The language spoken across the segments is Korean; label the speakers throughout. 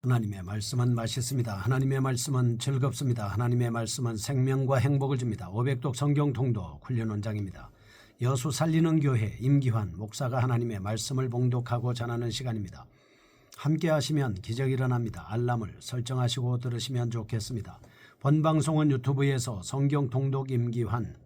Speaker 1: 하나님의 말씀은 맛있습니다. 하나님의 말씀은 즐겁습니다. 하나님의 말씀은 생명과 행복을 줍니다. 500독 성경 통독 훈련 원장입니다. 여수 살리는 교회 임기환 목사가 하나님의 말씀을 봉독하고 전하는 시간입니다. 함께 하시면 기적이 일어납니다. 알람을 설정하시고 들으시면 좋겠습니다. 본 방송은 유튜브에서 성경 통독 임기환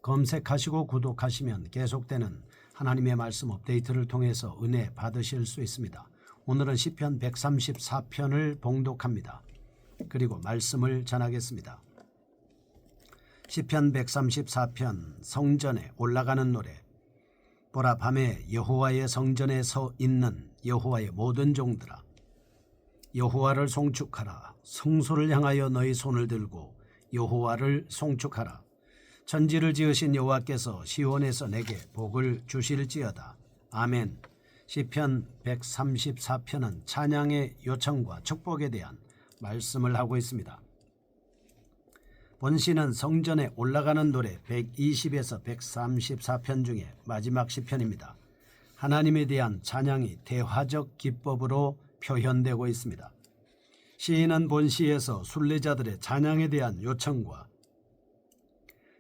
Speaker 1: 검색하시고 구독하시면 계속되는 하나님의 말씀 업데이트를 통해서 은혜 받으실 수 있습니다. 오늘은 시편 134편을 봉독합니다. 그리고 말씀을 전하겠습니다. 시편 134편 성전에 올라가는 노래. 보라, 밤에 여호와의 성전에 서 있는 여호와의 모든 종들아, 여호와를 송축하라. 성소를 향하여 너희 손을 들고 여호와를 송축하라. 천지를 지으신 여호와께서 시온에서 내게 복을 주실지어다. 아멘. 시편 134편은 찬양의 요청과 축복에 대한 말씀을 하고 있습니다. 본시는 성전에 올라가는 노래 120에서 134편 중에 마지막 시편입니다. 하나님에 대한 찬양이 대화적 기법으로 표현되고 있습니다. 시인은 본시에서 순례자들의 찬양에 대한 요청과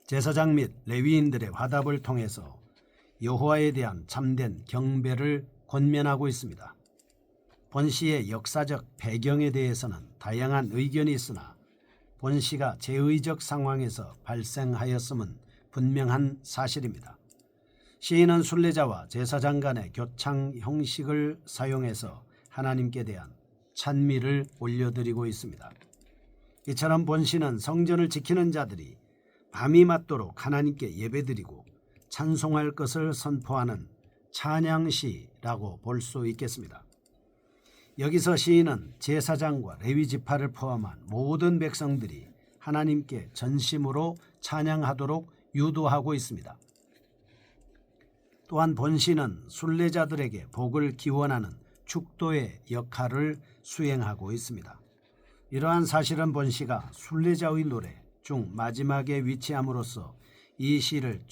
Speaker 1: 제사장 및 레위인들의 화답을 통해서 여호와에 대한 참된 경배를 권면하고 있습니다. 본시의 역사적 배경에 대해서는 다양한 의견이 있으나 본시가 제의적 상황에서 발생하였음은 분명한 사실입니다. 시인은 순례자와 제사장 간의 교창 형식을 사용해서 하나님께 대한 찬미를 올려드리고 있습니다. 이처럼 본시는 성전을 지키는 자들이 밤이 맞도록 하나님께 예배드리고 찬송할 것을 선포하는 찬양시라고 볼 수 있겠습니다. 여기서 시인은 제사장과 레위 지파를 포함한 모든 백성들이 하나님께 전심으로 찬양하도록 유도하고 있습니다. 또한 본시는 순례자들에게 복을 기원하는 축도의 역할을 수행하고 있습니다. 이러한 사실은 본시가 순례자의 노래 중 마지막에 위치함으로써 이 시를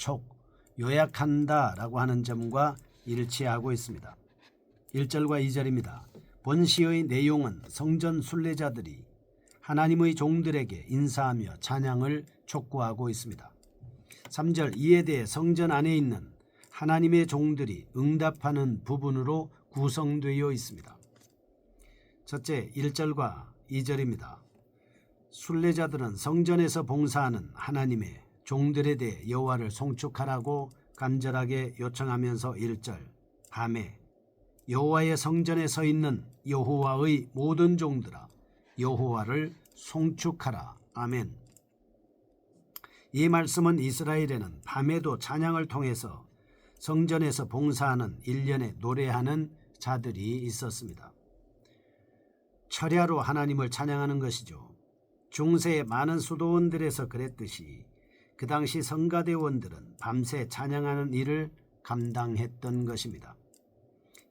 Speaker 1: 요약한다라고 하는 점과 일치하고 있습니다. 1절과 2절입니다. 본시의 내용은 성전 순례자들이 하나님의 종들에게 인사하며 찬양을 촉구하고 있습니다. 3절, 이에 대해 성전 안에 있는 하나님의 종들이 응답하는 부분으로 구성되어 있습니다. 첫째, 1절과 2절입니다. 순례자들은 성전에서 봉사하는 하나님의 종들에 대해 여호와를 송축하라고 간절하게 요청하면서 1절, 밤에 여호와의 성전에 서 있는 여호와의 모든 종들아, 여호와를 송축하라. 아멘. 이 말씀은 이스라엘에는 밤에도 찬양을 통해서 성전에서 봉사하는 일련의 노래하는 자들이 있었습니다. 철야로 하나님을 찬양하는 것이죠. 중세의 많은 수도원들에서 그랬듯이 그 당시 성가대원들은 밤새 찬양하는 일을 감당했던 것입니다.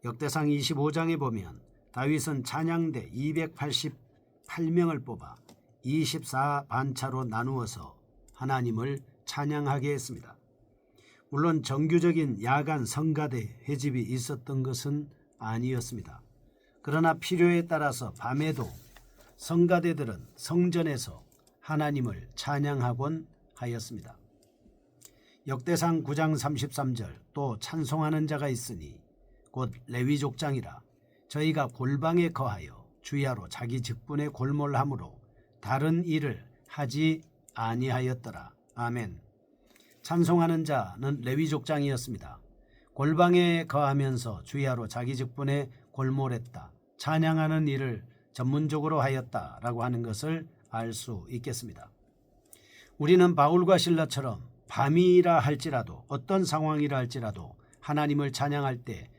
Speaker 1: 역대상 25장에 보면 다윗은 찬양대 288명을 뽑아 24반차로 나누어서 하나님을 찬양하게 했습니다. 물론 정규적인 야간 성가대 회집이 있었던 것은 아니었습니다. 그러나 필요에 따라서 밤에도 성가대들은 성전에서 하나님을 찬양하곤 하였습니다. 역대상 9장 33절, 또 찬송하는 자가 있으니 곧 레위족장이라 저희가 골방에 거하여 주야로 자기 직분에 골몰함으로 다른 일을 하지 아니하였더라. 아멘. 찬송하는 자는 레위족장이었습니다. 골방에 거하면서 주야로 자기 직분에 골몰했다. 찬양하는 일을 전문적으로 하였다라고 하는 것을 알 수 있겠습니다. 우리는 바울과 실라처럼 밤이라 할지라도 어떤 상황이라 할지라도 하나님을 찬양할 때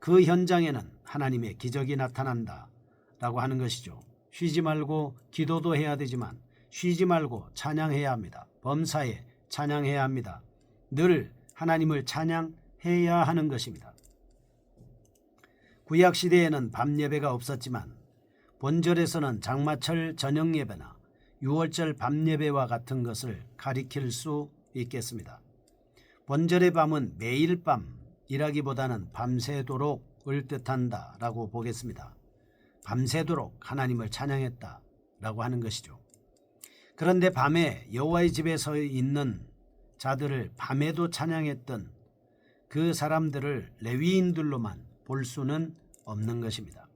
Speaker 1: 그 현장에는 하나님의 기적이 나타난다 라고 하는 것이죠. 쉬지 말고 기도도 해야 되지만 쉬지 말고 찬양해야 합니다. 범사에 찬양해야 합니다. 늘 하나님을 찬양해야 하는 것입니다. 구약시대에는 밤예배가 없었지만 본절에서는 장마철 저녁예배나 유월절 밤예배와 같은 것을 가리킬 수 있겠습니다. 본절의 밤은 매일 밤 일하기보다는 밤새도록을 뜻한다라고 보겠습니다. 밤새도록 하나님을 찬양했다라고 하는 것이죠. 그런데 밤에 여호와의 집에 서 있는 자들을 밤에도 찬양했던 그 사람들을 레위인들로만 볼 수는 없는 것입니다.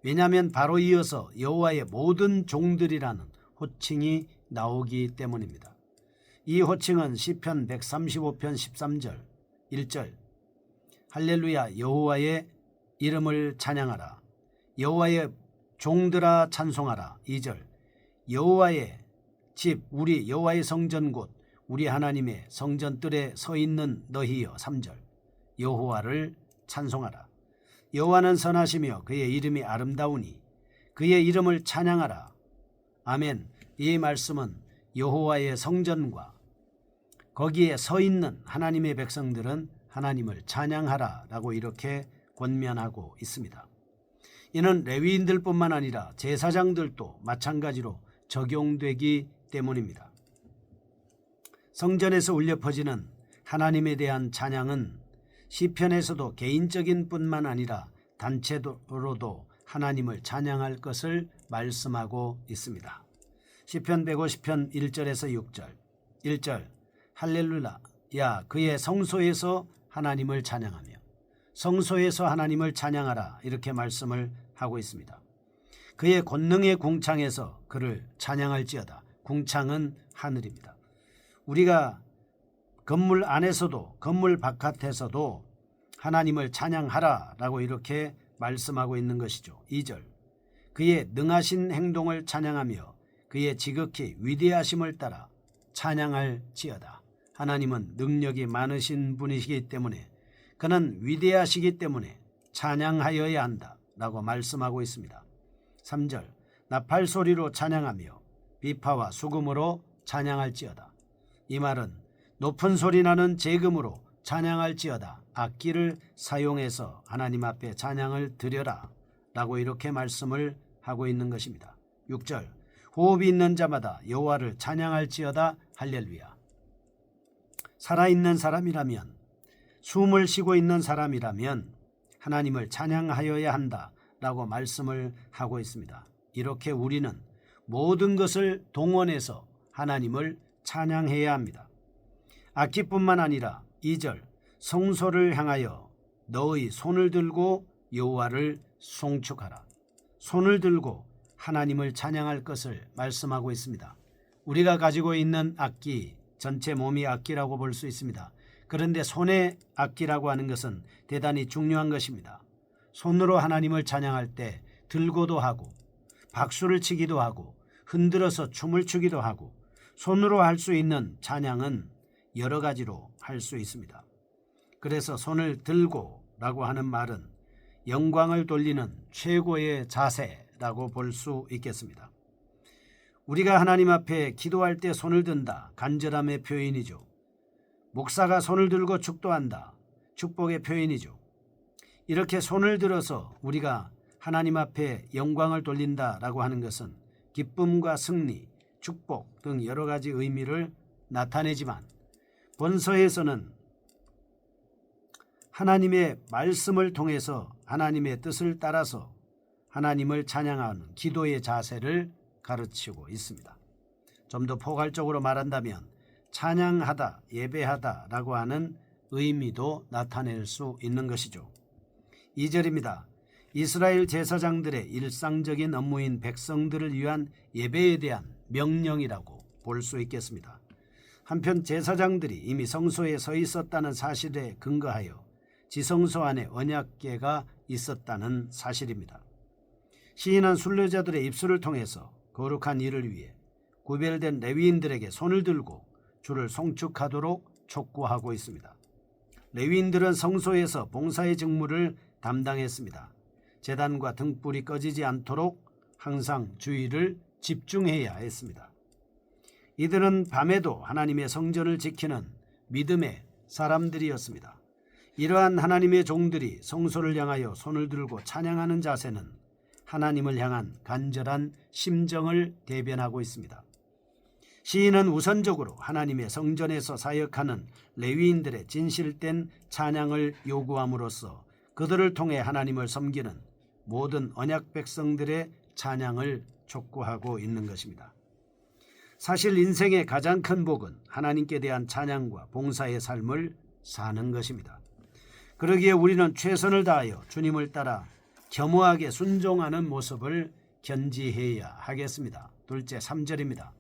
Speaker 1: 왜냐하면 바로 이어서 여호와의 모든 종들이라는 호칭이 나오기 때문입니다. 이 호칭은 시편 135편 13절 1절 할렐루야 여호와의 이름을 찬양하라 여호와의 종들아 찬송하라 2절 여호와의 집 우리 여호와의 성전 곧 우리 하나님의 성전 뜰에 서 있는 너희여 3절 여호와를 찬송하라 여호와는 선하시며 그의 이름이 아름다우니 그의 이름을 찬양하라 아멘. 이 말씀은 여호와의 성전과 거기에 서 있는 하나님의 백성들은 하나님을 찬양하라 라고 이렇게 권면하고 있습니다. 이는 레위인들뿐만 아니라 제사장들도 마찬가지로 적용되기 때문입니다. 성전에서 울려 퍼지는 하나님에 대한 찬양은 시편에서도 개인적인 뿐만 아니라 단체로도 하나님을 찬양할 것을 말씀하고 있습니다. 시편 150편 1절에서 6절 1절 할렐루야 그의 성소에서 하나님을 찬양하며 성소에서 하나님을 찬양하라 이렇게 말씀을 하고 있습니다. 그의 권능의 궁창에서 그를 찬양할지어다. 궁창은 하늘입니다. 우리가 건물 안에서도 건물 바깥에서도 하나님을 찬양하라 라고 이렇게 말씀하고 있는 것이죠. 2절 그의 능하신 행동을 찬양하며 그의 지극히 위대하심을 따라 찬양할지어다. 하나님은 능력이 많으신 분이시기 때문에 그는 위대하시기 때문에 찬양하여야 한다 라고 말씀하고 있습니다. 3절 나팔소리로 찬양하며 비파와 수금으로 찬양할지어다. 이 말은 높은 소리 나는 제금으로 찬양할지어다. 악기를 사용해서 하나님 앞에 찬양을 드려라 라고 이렇게 말씀을 하고 있는 것입니다. 6절 호흡이 있는 자마다 여호와를 찬양할지어다. 할렐루야. 살아있는 사람이라면 숨을 쉬고 있는 사람이라면 하나님을 찬양하여야 한다 라고 말씀을 하고 있습니다. 이렇게 우리는 모든 것을 동원해서 하나님을 찬양해야 합니다. 악기뿐만 아니라 2절 성소를 향하여 너의 손을 들고 여호와를 송축하라. 손을 들고 하나님을 찬양할 것을 말씀하고 있습니다. 우리가 가지고 있는 악기 전체 몸이 악기라고 볼 수 있습니다. 그런데 손의 악기라고 하는 것은 대단히 중요한 것입니다. 손으로 하나님을 찬양할 때 들고도 하고 박수를 치기도 하고 흔들어서 춤을 추기도 하고 손으로 할 수 있는 찬양은 여러 가지로 할 수 있습니다. 그래서 손을 들고 라고 하는 말은 영광을 돌리는 최고의 자세라고 볼 수 있겠습니다. 우리가 하나님 앞에 기도할 때 손을 든다. 간절함의 표현이죠. 목사가 손을 들고 축도한다. 축복의 표현이죠. 이렇게 손을 들어서 우리가 하나님 앞에 영광을 돌린다라고 하는 것은 기쁨과 승리, 축복 등 여러 가지 의미를 나타내지만 본서에서는 하나님의 말씀을 통해서 하나님의 뜻을 따라서 하나님을 찬양하는 기도의 자세를 가르치고 있습니다. 좀 더 포괄적으로 말한다면 찬양하다, 예배하다라고 하는 의미도 나타낼 수 있는 것이죠. 2절입니다. 이스라엘 제사장들의 일상적인 업무인 백성들을 위한 예배에 대한 명령이라고 볼 수 있겠습니다. 한편 제사장들이 이미 성소에 서 있었다는 사실에 근거하여 지성소 안에 언약궤가 있었다는 사실입니다. 시인은 순례자들의 입술을 통해서 거룩한 일을 위해 구별된 레위인들에게 손을 들고 주를 송축하도록 촉구하고 있습니다. 레위인들은 성소에서 봉사의 직무를 담당했습니다. 제단과 등불이 꺼지지 않도록 항상 주의를 집중해야 했습니다. 이들은 밤에도 하나님의 성전을 지키는 믿음의 사람들이었습니다. 이러한 하나님의 종들이 성소를 향하여 손을 들고 찬양하는 자세는 하나님을 향한 간절한 심정을 대변하고 있습니다. 시인은 우선적으로 하나님의 성전에서 사역하는 레위인들의 진실된 찬양을 요구함으로써 그들을 통해 하나님을 섬기는 모든 언약 백성들의 찬양을 촉구하고 있는 것입니다. 사실 인생의 가장 큰 복은 하나님께 대한 찬양과 봉사의 삶을 사는 것입니다. 그러기에 우리는 최선을 다하여 주님을 따라 겸허하게 순종하는 모습을 견지해야 하겠습니다. 둘째 3절입니다.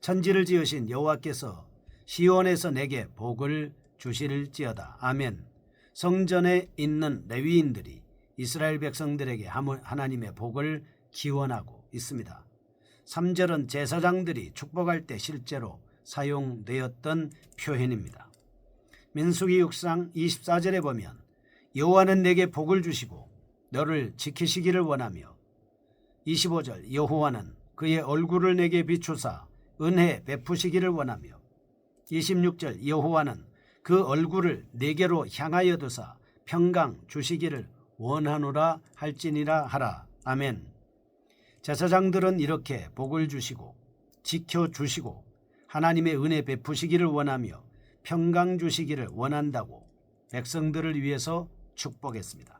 Speaker 1: 천지를 지으신 여호와께서 시온에서 내게 복을 주실지어다. 아멘. 성전에 있는 레위인들이 이스라엘 백성들에게 하나님의 복을 기원하고 있습니다. 3절은 제사장들이 축복할 때 실제로 사용되었던 표현입니다. 민수기 6장 24절에 보면 여호와는 내게 복을 주시고 너를 지키시기를 원하며 25절 여호와는 그의 얼굴을 내게 비추사 은혜 베푸시기를 원하며 26절 여호와는 그 얼굴을 내게로 향하여 두사 평강 주시기를 원하노라 할지니라 하라. 아멘. 제사장들은 이렇게 복을 주시고 지켜주시고 하나님의 은혜 베푸시기를 원하며 평강 주시기를 원한다고 백성들을 위해서 축복했습니다.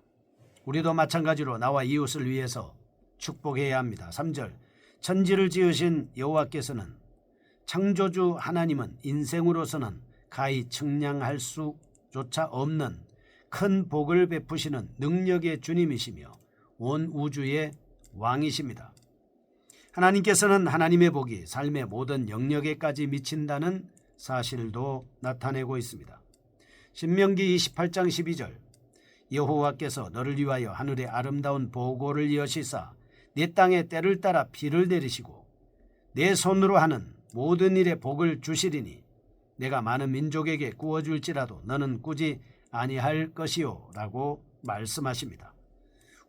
Speaker 1: 우리도 마찬가지로 나와 이웃을 위해서 축복해야 합니다. 3절 천지를 지으신 여호와께서는 창조주 하나님은 인생으로서는 가히 측량할 수조차 없는 큰 복을 베푸시는 능력의 주님이시며 온 우주의 왕이십니다. 하나님께서는 하나님의 복이 삶의 모든 영역에까지 미친다는 사실도 나타내고 있습니다. 신명기 28장 12절 여호와께서 너를 위하여 하늘의 아름다운 보고를 여시사 내 땅에 때를 따라 비를 내리시고 내 손으로 하는 모든 일에 복을 주시리니 내가 많은 민족에게 구워줄지라도 너는 꾸지 아니할 것이요 라고 말씀하십니다.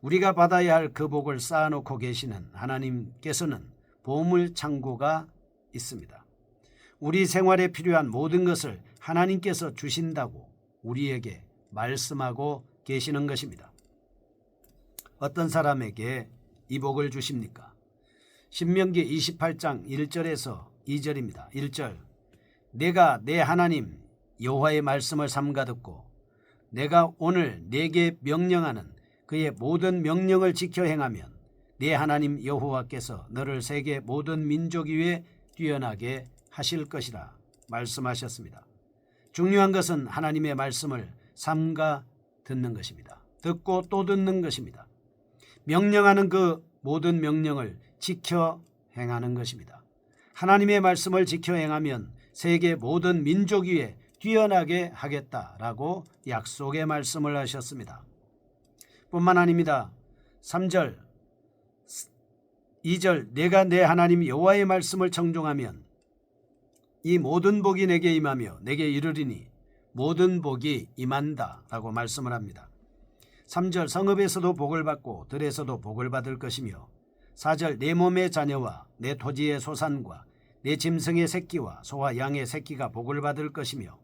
Speaker 1: 우리가 받아야 할 그 복을 쌓아놓고 계시는 하나님께서는 보물 창고가 있습니다. 우리 생활에 필요한 모든 것을 하나님께서 주신다고 우리에게 말씀하고 계시는 것입니다. 어떤 사람에게 이 복을 주십니까? 신명기 28장 1절에서 2절입니다. 1절 내가 내 하나님 여호와의 말씀을 삼가 듣고 내가 오늘 내게 명령하는 그의 모든 명령을 지켜 행하면 내 하나님 여호와께서 너를 세계 모든 민족 위에 뛰어나게 하실 것이라 말씀하셨습니다. 중요한 것은 하나님의 말씀을 삼가 듣는 것입니다. 듣고 또 듣는 것입니다. 명령하는 그 모든 명령을 지켜 행하는 것입니다. 하나님의 말씀을 지켜 행하면 세계 모든 민족 위에 뛰어나게 하겠다라고 약속의 말씀을 하셨습니다. 뿐만 아닙니다. 3절 2절 내가 내 하나님 여호와의 말씀을 청종하면 이 모든 복이 내게 임하며 내게 이르리니 모든 복이 임한다 라고 말씀을 합니다. 3절 성읍에서도 복을 받고 들에서도 복을 받을 것이며 4절 내 몸의 자녀와 내 토지의 소산과 내 짐승의 새끼와 소와 양의 새끼가 복을 받을 것이며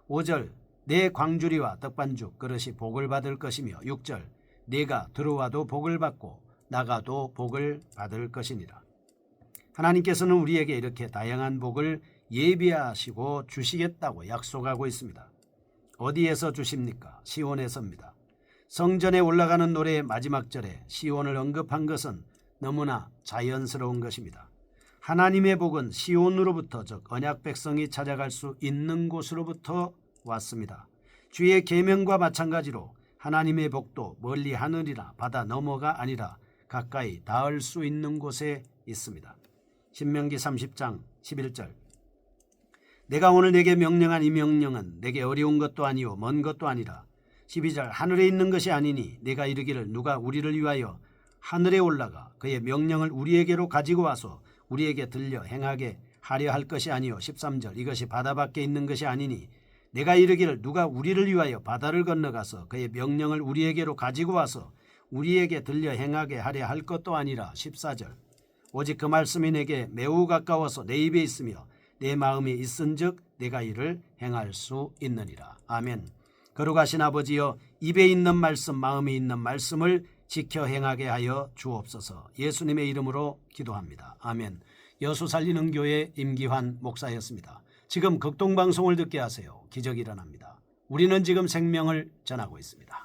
Speaker 1: 5절 내 광주리와 떡반죽 그릇이 복을 받을 것이며 6절 내가 들어와도 복을 받고 나가도 복을 받을 것이니라. 하나님께서는 우리에게 이렇게 다양한 복을 예비하시고 주시겠다고 약속하고 있습니다. 어디에서 주십니까? 시온에서입니다. 성전에 올라가는 노래의 마지막 절에 시온을 언급한 것은 너무나 자연스러운 것입니다. 하나님의 복은 시온으로부터 즉 언약 백성이 찾아갈 수 있는 곳으로부터 왔습니다. 주의 계명과 마찬가지로 하나님의 복도 멀리 하늘이나 바다 너머가 아니라 가까이 닿을 수 있는 곳에 있습니다. 신명기 30장 11절 내가 오늘 내게 명령한 이 명령은 내게 어려운 것도 아니요 먼 것도 아니라 12절 하늘에 있는 것이 아니니 내가 이르기를 누가 우리를 위하여 하늘에 올라가 그의 명령을 우리에게로 가지고 와서 우리에게 들려 행하게 하려 할 것이 아니요 13절 이것이 바다 밖에 있는 것이 아니니 내가 이르기를 누가 우리를 위하여 바다를 건너가서 그의 명령을 우리에게로 가지고 와서 우리에게 들려 행하게 하려 할 것도 아니라 14절 오직 그 말씀이 내게 매우 가까워서 내 입에 있으며 내 마음에 있은즉 내가 이를 행할 수 있느니라. 아멘. 거룩하신 아버지여 입에 있는 말씀 마음에 있는 말씀을 지켜 행하게 하여 주옵소서. 예수님의 이름으로 기도합니다. 아멘. 여수 살리는 교회 임기환 목사였습니다. 지금 극동방송을 듣게 하세요. 기적이 일어납니다. 우리는 지금 생명을 전하고 있습니다.